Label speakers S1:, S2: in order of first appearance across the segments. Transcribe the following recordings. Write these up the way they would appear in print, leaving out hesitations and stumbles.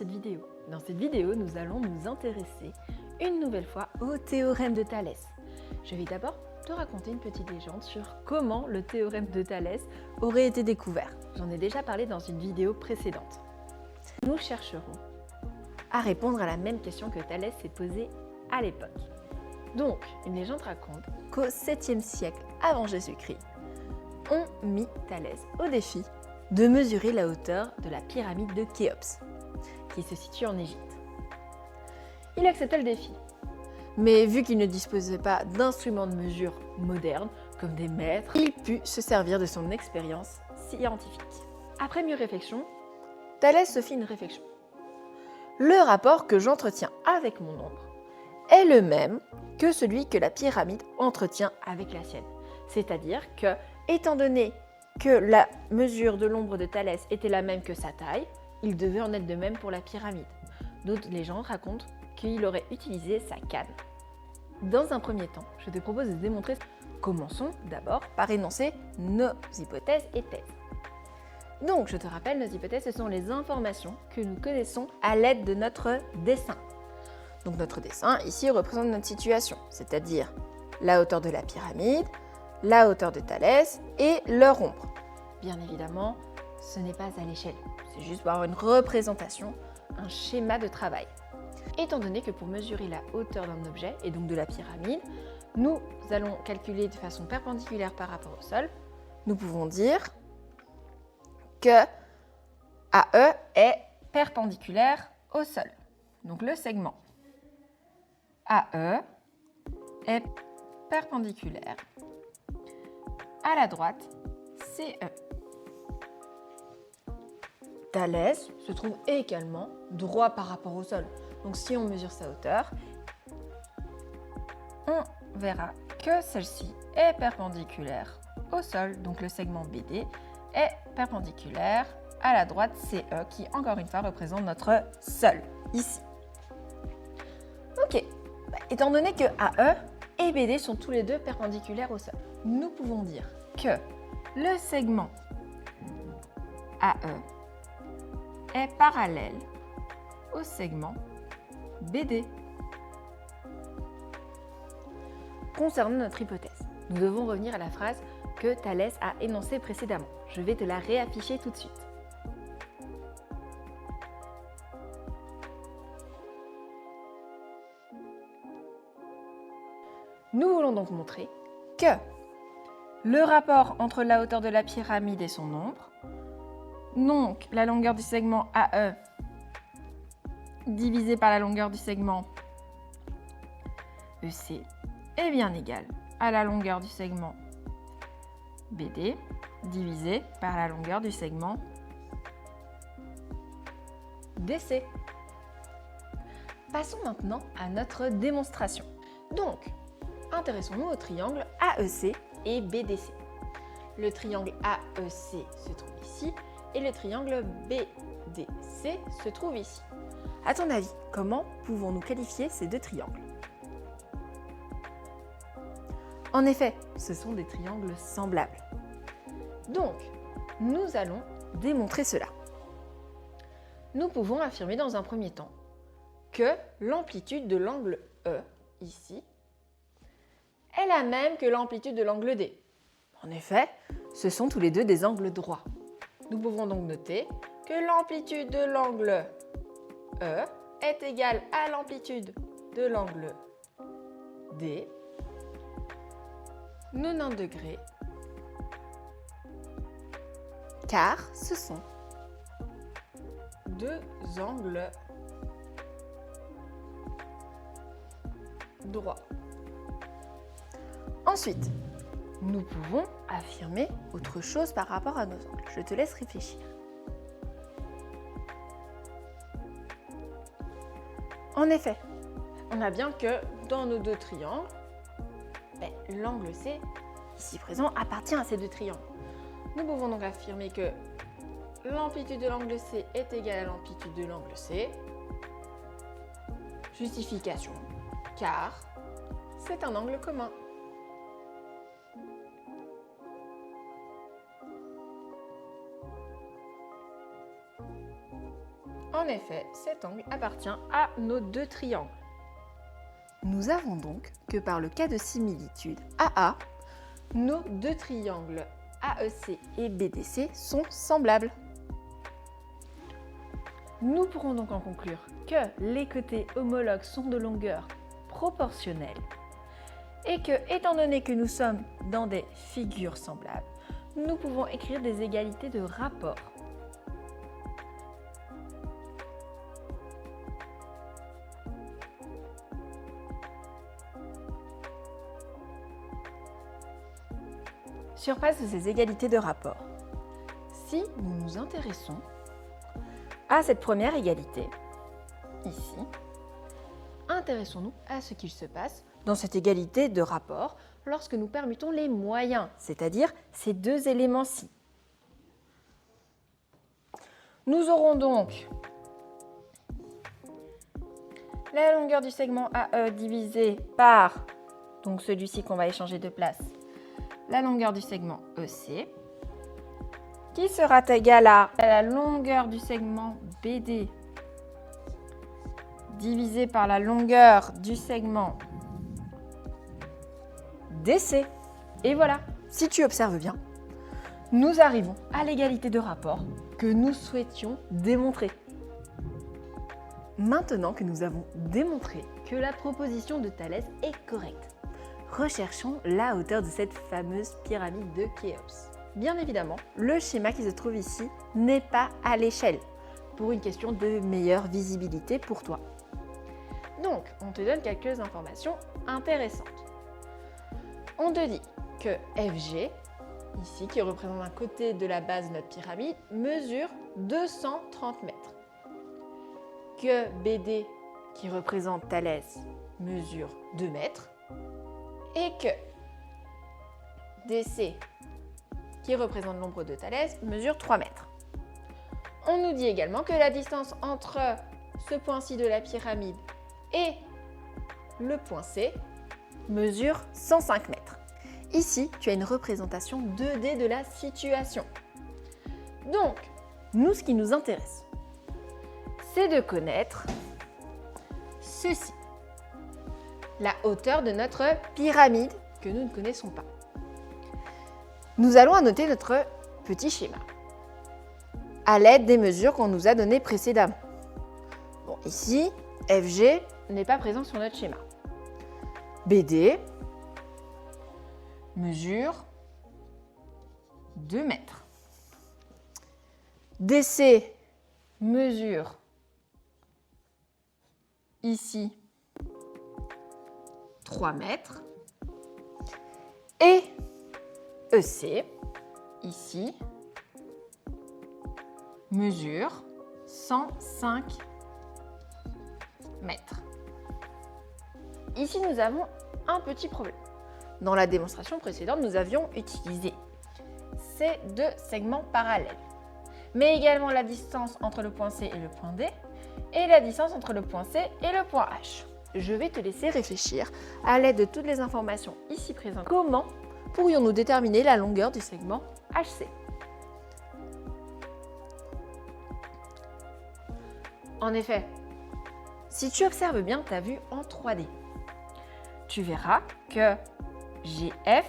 S1: cette vidéo. Dans cette vidéo, nous allons nous intéresser une nouvelle fois au théorème de Thalès. Je vais d'abord te raconter une petite légende sur comment le théorème de Thalès aurait été découvert. J'en ai déjà parlé dans une vidéo précédente. Nous chercherons à répondre à la même question que Thalès s'est posée à l'époque. Donc, une légende raconte qu'au 7e siècle avant Jésus-Christ, on mit Thalès au défi de mesurer la hauteur de la pyramide de Khéops, qui se situe en Égypte. Il accepta le défi, mais vu qu'il ne disposait pas d'instruments de mesure modernes, comme des mètres, il put se servir de son expérience scientifique. Après mûre réflexion, Thalès se fit une réflexion. Le rapport que j'entretiens avec mon ombre est le même que celui que la pyramide entretient avec la sienne. C'est-à-dire que, étant donné que la mesure de l'ombre de Thalès était la même que sa taille, il devait en être de même pour la pyramide. D'autres légendes racontent qu'il aurait utilisé sa canne. Dans un premier temps, je te propose de démontrer. Commençons d'abord par énoncer nos hypothèses et thèses. Donc, je te rappelle, nos hypothèses, ce sont les informations que nous connaissons à l'aide de notre dessin. Donc, notre dessin, ici, représente notre situation, c'est-à-dire la hauteur de la pyramide, la hauteur de Thalès et leur ombre. Bien évidemment, ce n'est pas à l'échelle, c'est juste pour avoir une représentation, un schéma de travail. Étant donné que pour mesurer la hauteur d'un objet, et donc de la pyramide, nous allons calculer de façon perpendiculaire par rapport au sol, nous pouvons dire que AE est perpendiculaire au sol. Donc le segment AE est perpendiculaire à la droite CE. Thalès se trouve également droit par rapport au sol. Donc si on mesure sa hauteur, on verra que celle-ci est perpendiculaire au sol. Donc le segment BD est perpendiculaire à la droite CE qui, encore une fois, représente notre sol, ici. Ok, étant donné que AE et BD sont tous les deux perpendiculaires au sol, nous pouvons dire que le segment AE est parallèle au segment BD. Concernant notre hypothèse, nous devons revenir à la phrase que Thalès a énoncée précédemment. Je vais te la réafficher tout de suite. Nous voulons donc montrer que le rapport entre la hauteur de la pyramide et son ombre, donc la longueur du segment AE divisé par la longueur du segment EC est bien égal à la longueur du segment BD divisé par la longueur du segment DC. Passons maintenant à notre démonstration. Donc, intéressons-nous au triangle AEC et BDC. Le triangle AEC se trouve ici et le triangle BDC se trouve ici. À ton avis, comment pouvons-nous qualifier ces deux triangles? En effet, ce sont des triangles semblables. Donc, nous allons démontrer cela. Nous pouvons affirmer dans un premier temps que l'amplitude de l'angle E, ici, est la même que l'amplitude de l'angle D. En effet, ce sont tous les deux des angles droits. Nous pouvons donc noter que l'amplitude de l'angle E est égale à l'amplitude de l'angle D, 90 degrés, car ce sont deux angles droits. Ensuite, nous pouvons affirmer autre chose par rapport à nos angles. Je te laisse réfléchir. En effet, on a bien que dans nos deux triangles, l'angle C, ici présent, appartient à ces deux triangles. Nous pouvons donc affirmer que l'amplitude de l'angle C est égale à l'amplitude de l'angle C. Justification, car c'est un angle commun. En effet, cet angle appartient à nos deux triangles. Nous avons donc que par le cas de similitude AA, nos deux triangles AEC et BDC sont semblables. Nous pourrons donc en conclure que les côtés homologues sont de longueur proportionnelle et que, étant donné que nous sommes dans des figures semblables, nous pouvons écrire des égalités de rapport. Sur base de ces égalités de rapport, si nous nous intéressons à cette première égalité, ici, intéressons-nous à ce qu'il se passe dans cette égalité de rapport lorsque nous permutons les moyens, c'est-à-dire ces deux éléments-ci. Nous aurons donc la longueur du segment AE divisée par, donc celui-ci qu'on va échanger de place, la longueur du segment EC, qui sera égale à la longueur du segment BD divisé par la longueur du segment DC. Et voilà, si tu observes bien, nous arrivons à l'égalité de rapport que nous souhaitions démontrer. Maintenant que nous avons démontré que la proposition de Thalès est correcte, recherchons la hauteur de cette fameuse pyramide de Khéops. Bien évidemment, le schéma qui se trouve ici n'est pas à l'échelle, pour une question de meilleure visibilité pour toi. Donc, on te donne quelques informations intéressantes. On te dit que FG, ici, qui représente un côté de la base de notre pyramide, mesure 230 mètres. Que BD, qui représente Thalès, mesure 2 mètres. Et que DC, qui représente l'ombre de Thalès, mesure 3 mètres. On nous dit également que la distance entre ce point-ci de la pyramide et le point C mesure 105 mètres. Ici, tu as une représentation 2D de la situation. Donc, nous, ce qui nous intéresse, c'est de connaître ceci. La hauteur de notre pyramide que nous ne connaissons pas. Nous allons annoter notre petit schéma à l'aide des mesures qu'on nous a données précédemment. Bon, ici, FG n'est pas présent sur notre schéma. BD mesure 2 mètres. DC mesure ici 3 mètres. Et EC, ici, mesure 105 mètres. Ici, nous avons un petit problème. Dans la démonstration précédente, nous avions utilisé ces deux segments parallèles, mais également la distance entre le point C et le point D, et la distance entre le point C et le point H. Je vais te laisser réfléchir à l'aide de toutes les informations ici présentes. Comment pourrions-nous déterminer la longueur du segment HC? En effet, si tu observes bien ta vue en 3D, tu verras que GF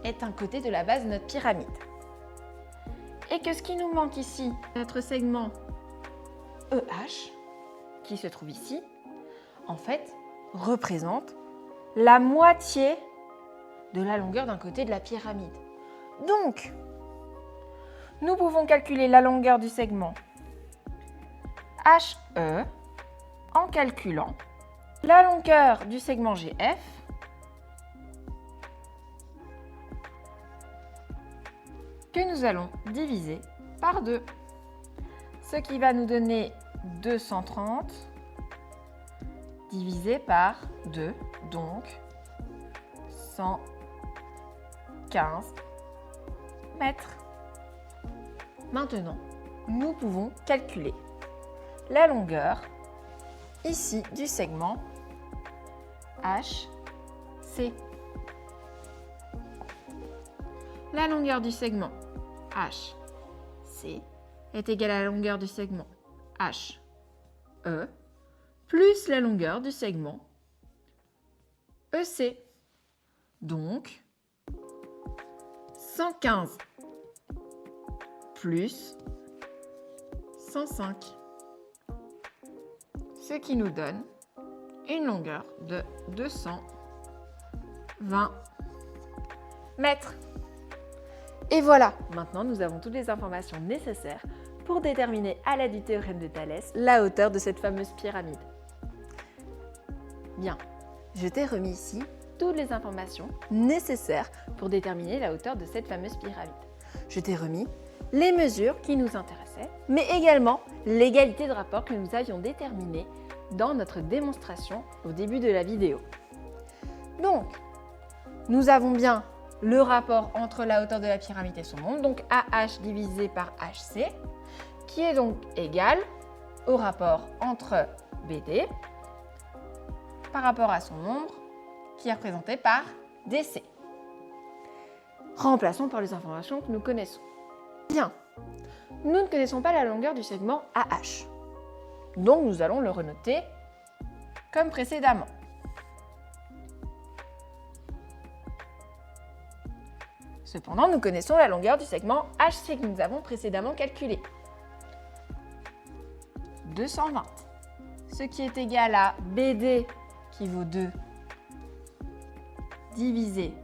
S1: est un côté de la base de notre pyramide. Et que ce qui nous manque ici, notre segment EH, qui se trouve ici, en fait, représente la moitié de la longueur d'un côté de la pyramide. Donc, nous pouvons calculer la longueur du segment HE en calculant la longueur du segment GF que nous allons diviser par 2, ce qui va nous donner 230 divisé par 2, donc 115 mètres. Maintenant, nous pouvons calculer la longueur ici du segment HC. La longueur du segment HC est égale à la longueur du segment HE E plus la longueur du segment EC. Donc, 115 plus 105. Ce qui nous donne une longueur de 220 mètres. Et voilà, maintenant nous avons toutes les informations nécessaires pour déterminer à l'aide du théorème de Thalès la hauteur de cette fameuse pyramide. Bien, je t'ai remis ici toutes les informations nécessaires pour déterminer la hauteur de cette fameuse pyramide. Je t'ai remis les mesures qui nous intéressaient, mais également l'égalité de rapport que nous avions déterminée dans notre démonstration au début de la vidéo. Donc, nous avons bien le rapport entre la hauteur de la pyramide et son nombre, donc AH divisé par HC, qui est donc égal au rapport entre BD par rapport à son nombre, qui est représenté par DC. Remplaçons par les informations que nous connaissons. Bien, nous ne connaissons pas la longueur du segment AH, donc nous allons le renoter comme précédemment. Cependant, nous connaissons la longueur du segment HC que nous avons précédemment calculé. 220, ce qui est égal à BD qui vaut 2 divisé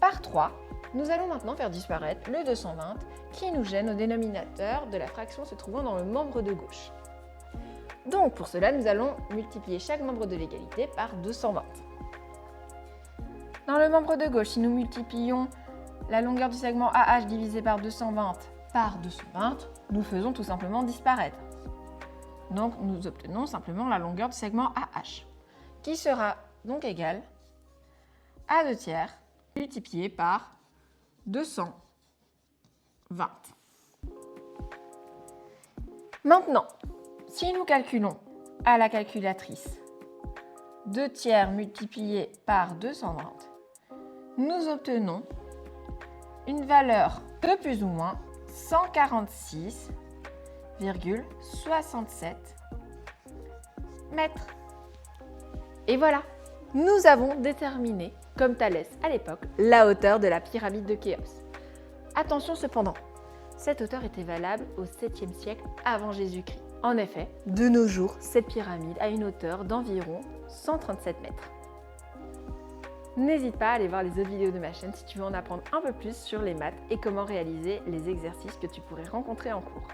S1: par 3. Nous allons maintenant faire disparaître le 220 qui nous gêne au dénominateur de la fraction se trouvant dans le membre de gauche. Donc pour cela, nous allons multiplier chaque membre de l'égalité par 220. Dans le membre de gauche, si nous multiplions la longueur du segment AH divisé par 220 par 220, nous faisons tout simplement disparaître. Donc nous obtenons simplement la longueur du segment AH, qui sera donc égale à 2 tiers multiplié par 220. Maintenant, si nous calculons à la calculatrice 2 tiers multiplié par 220, nous obtenons une valeur de plus ou moins 146,67 mètres. Et voilà, nous avons déterminé, comme Thalès à l'époque, la hauteur de la pyramide de Khéops. Attention cependant, cette hauteur était valable au 7e siècle avant Jésus-Christ. En effet, de nos jours, cette pyramide a une hauteur d'environ 137 mètres. N'hésite pas à aller voir les autres vidéos de ma chaîne si tu veux en apprendre un peu plus sur les maths et comment réaliser les exercices que tu pourrais rencontrer en cours.